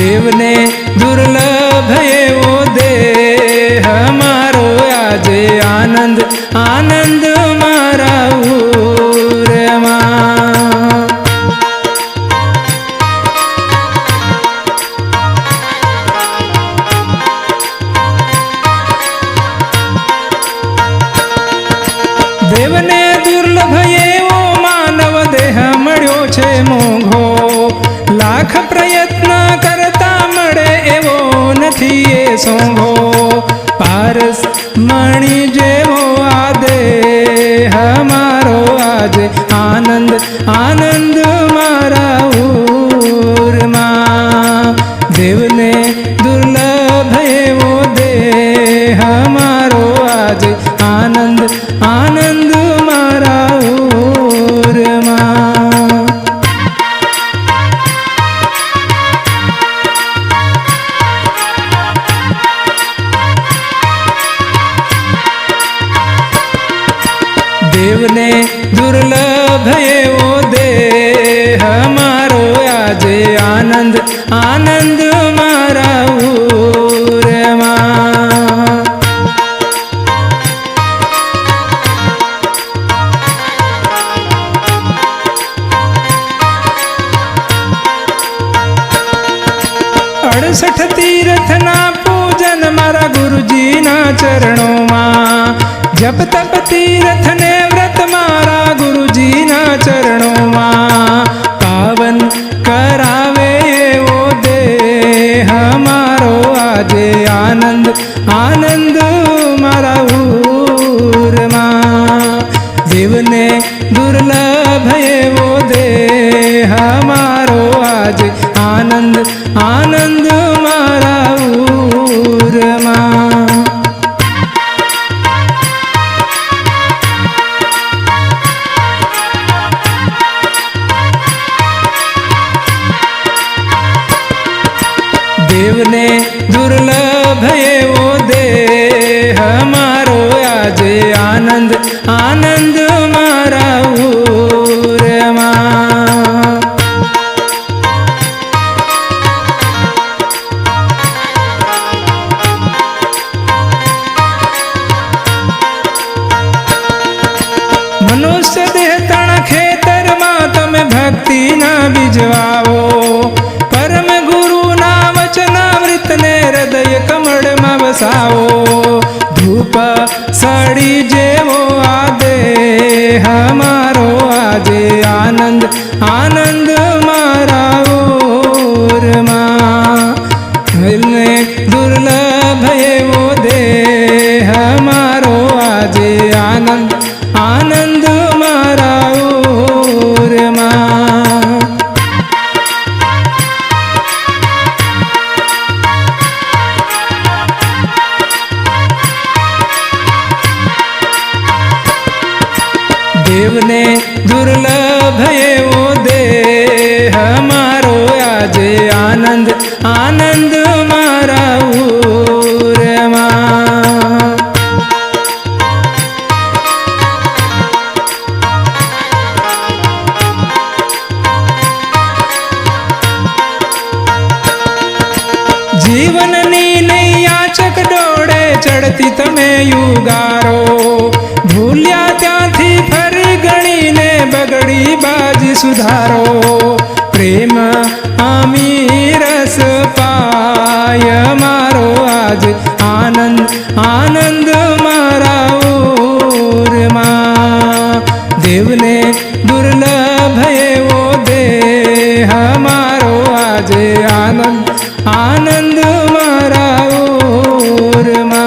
देवने दुर्लभ एवो देह मारो आजे आनंद आनंद मारा उरमा। देवने दुर्लभ एवो मानव देह मळ्यो छे मोघो, लाख प्रयत्न करता मळे एवो नथी ए सोंघो। पारस मणि जेवो आ देह मारो आजे आनंद आनंद मारा उरमा। देवने दुर्लभ एवो देह मारो आजे आनंद आनंद मारा उरमा। देवने दुर्लभ एवो देह मारो आजे आनंद आनंद मारा उरमा। अड़सठ तीर्थना पूजन मारा गुरुजी ना चरणों में, जप तप तीर्थ ने व्रत मारा गुरुजी ना चरणों में। पावन करावे वो देह मारो आजे आनंद आनंद मारा उरमा। देवने दुर्लभ वो देह मारो आजे आनंद आनंद मारा उरमा। देवने दुर्लभ एवो देह मारो आजे आनंद आनंद मारा उरमा। मनुष्य देह तण खेतर मां तमे भक्ति ना बीजवाओ, परम गुरु ना वचनामृत ने हृदय कमल में बसाओ। धूप सड़ी जेवो आ देह मारो आजे आनंद आनंद मारा उरमा। दुर्लभ एवो देह मारो आजे आनंद आनंद मारा उरमा। देवने दुर्लभ एवो देह मारो आजे आनंद आनंद मारा उरमा। जीवन नी नैया चकडोळे चढ़ती तमे युगारो, भूल्या त्यांथी फरी गणीने बगड़ी बाजी सुधारो। प्रेम आमी रस पाय मारो आज आनंद आनंद मारा उरमा। देवने दुर्लभ एवो देह मारो आजे आनंद आनंद मारा उरमा।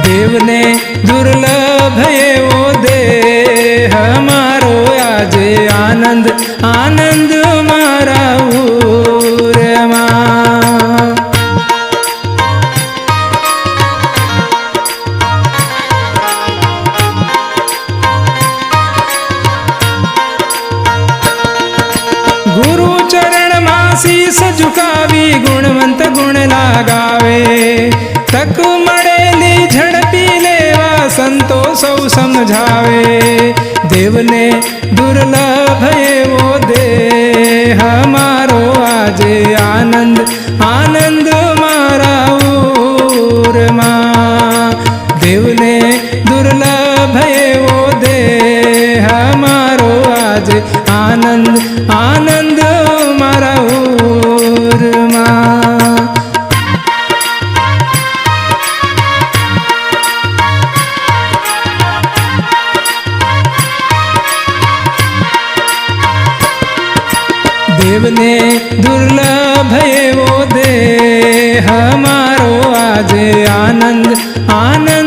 देवने दुर्लभ एवो देह मारो आजे आनंद आनंद मारा उरमा। गुरु चरण मां शीस झुकावी गुणवंत गुण लगावे। તક મળેલી ઝડપી લેવા સંતો સૌ સમજાવે દેવને દુર્લભ એવો દેહ મારો આજે આનંદ આનંદ મારા ઉરમાં દેવને દુર્લભ એવો દેહ મારો આજે આનંદ આનંદ મારા ઉરમાં દેવને દુર્લભ એવો દેહ મારો આજે આનંદ આનંદ